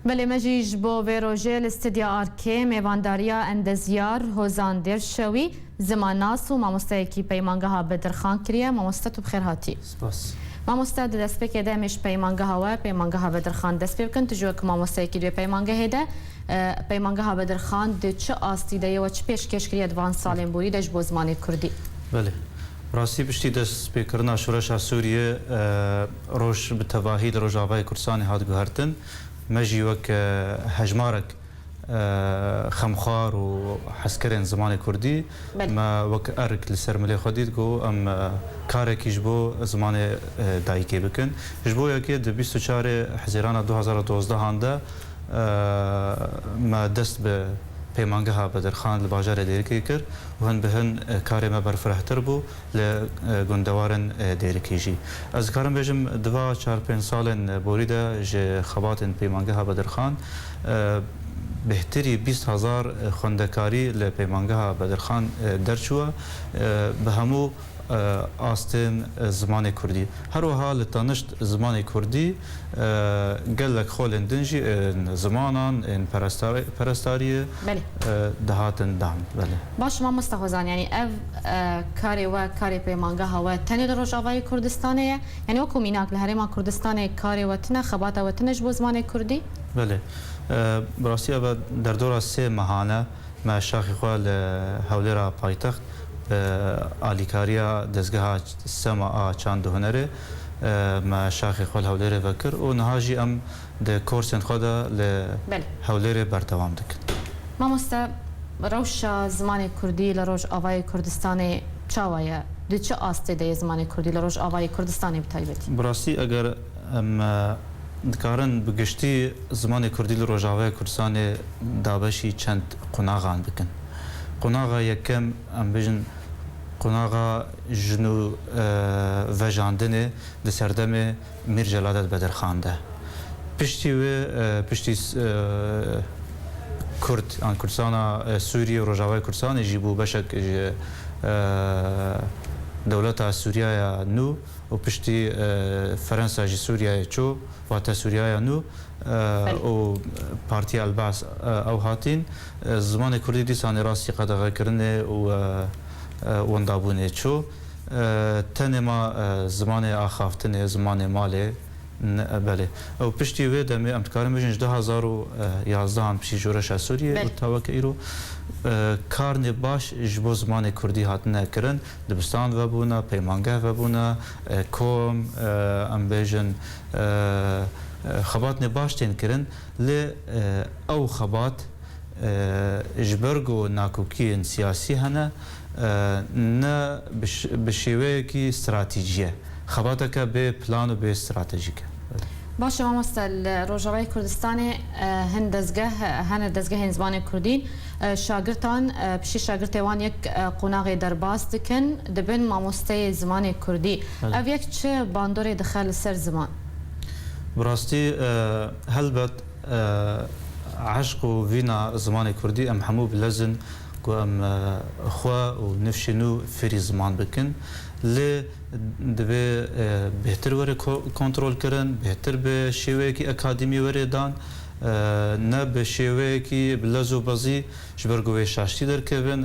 بله مجیج با ویروژل استدیا آرکه میوانداریا اندزیار هوزان درشوی زمان ناس و ماموسته کی پیمانگه ها بدرخان کریه ماموسته تو بخیر هاتی سپاس ماموسته دست پی که دمش پیمانگه ها بدرخان دست پی بکن تجوه که ماموسته کی دوی پیمانگه هیده پیمانگه ها بدرخان ده چه آستیده و چه پیشکش کریه دوان سالین بوری دش بو زمان کردی بله راستی پشتی دست پیکرنا شورش سوریه روش به تواهی در روجاوای کردستانی هات گوهرتن مجی وک هجمارک خمخار و حسکرین زمان کردی ما وک ارک لسر ملی خودید گو ام کارکی جبو زمان دایکی بکن جبو یکی د 24 حزیران 2012 هنده ما دست به پیمانگه ها بدرخان لباجار دیرکی کرد و هن بهن کاری ما برفرهتر بو لگندوارن دیرکی جی از کارم بجم 2-4-5 سالن بوریده جه خباتن پیمانگه ها بدرخان بهتری 20,000 خوندکاری لپیمانگه ها بدرخان درچوه به همو آستین زمان کردی هر وها لتانشت زمان کردی گلک خولن دنجی زمانان این پرستاری دهاتن دام بله باش ما مستخوزان یعنی اف کاری و کاری پیمانگه ها و تنی در روجاوای کردستانه یعنی وکو میناک لحرما کردستانه کاری و تنه خبات و تنش بو زمان کردی بله براستی اول در دور 3 ماهانه ما شاخی خواه هولیرا پایتخت آلیکاریا دزگاه سما چند هنره ما شاخی خواه هولیره وکر و نهاجی ام ده کورسن خواه هولیره بردوام دکن ما مسته روش زمان کردی لروج آوای کردستان چاوایه ده چه آسته ده زمان کردی لروج آوای کردستانی بتایبتی؟ براستی اگر دکارن بگشتی زمان کردی لروجاوای کردستان دابشی چند قناغان بکن قناغا یکم ام بجن قناغا جنو وجاندنه لسردم میر جلالت بدرخان ده پشتی کرد آن کردستان سوریه و روجاوای کردستان جیبو بشک دولت سوریه نو و پشتی فرانسه جی سوریه چو واتا سوریه نو و پارتی الباس او هاتین زمان کردی دیسانی راستی قدغه کرنه و وندابونه چو تنما زمان آخافتنه زمان ماله بله او پشتی وی دمی امتکارم بجنج 2011 هم پشتی جورش سوریه و تاوک ایرو کارن باش جبو زمان کردی هاتنه کرن دبستان و بونا پیمانگه و بونا کوم ام بجن خبات نباش تین کرن ل او خبات جبرگو ناکوکی سیاسی هنه نه بشیوه کی استراتیجیه خباتك به بلان و به استراتژیک باشه ما مستل روجاوای کردستان هن دزگاه زبان کردین شاگردان بشی شاگردوان یک قناغ درباس دکن دبن ماموسته زمان کردی او یک چه باندور دخل سر زمان براستی هلبت عشق و وینا زمان کردی ام همو بلزن و ام خوا و نفشنو فری زمان بکن لی دبی بهتر وره کنترل کردن بهتر به شیوه کی اکادمی وره دان نه به شیوه کی بلزو بازی جبرگوی شاشتی در کبن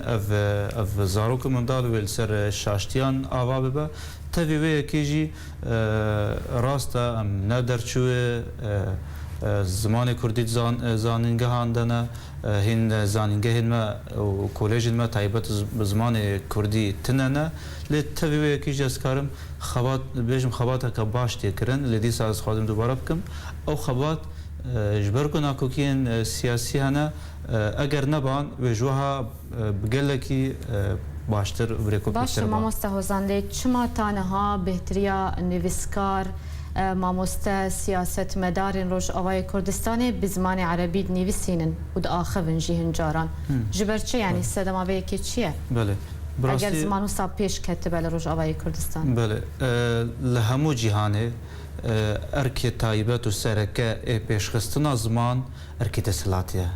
اف زاروک مندال ویل سر شاشتیان آوا ببا تاویوه کی جی راستا ام ندر چوه زمان کردی زانینگه هاندنه هن زانینگه هن ما و کالج ما تایبت زمان کردی تننه لتویه کی جسکارم خبات بیشم خباته که باش تکرن لدی ساز خودم دوباره بکم او خبات جبرکن اکوکین سیاسی هنه اگر نبان وجوها بقول کی باشتر ورکو باشه ما مستحوزنده چما تانها بهتریا نویسکار ماموسته سیاست مدارین روش آوای کردستان بزمان عربی نویسینن و دا آخوین جیهن جاران جبرچه یعنی سدم آوه که چیه؟ بله اگر زمانو ساب پیش کتبه لروش آوای کردستان بله لهمو جیهانه ارکی تایبت و سرکه پیشخستنا زمان ارکی تسلاتیه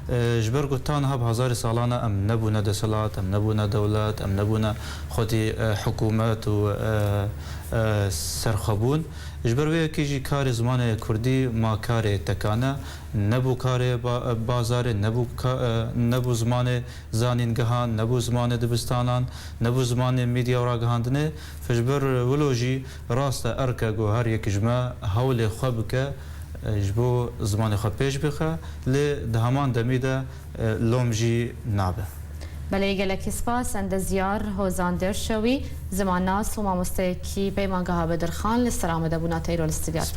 جبر گوتان هب هزار سالانه ام نبونا دسلات ام نبونا دولت ام نبونا خودی حکومت و سرخبون جبر وی کیجی کار زمان کردی ما کار تکانه نبو کار بازار نبو زمان زانینگهان نبو زمان دبستانان نبو زمان میدیا را گهاندنه فجبر ولوجی راست ارکه گو هر یک جمع حول خوب که جبو زمان خوب پیش بخه لی دهمان دمیده لومجی نابه بله گلکی سپاس اند زیار هوزاندر شوی زمان ناس و ماموسته کی پیمانگاه بدرخان لسلام دبونا تیرو الاستدیات.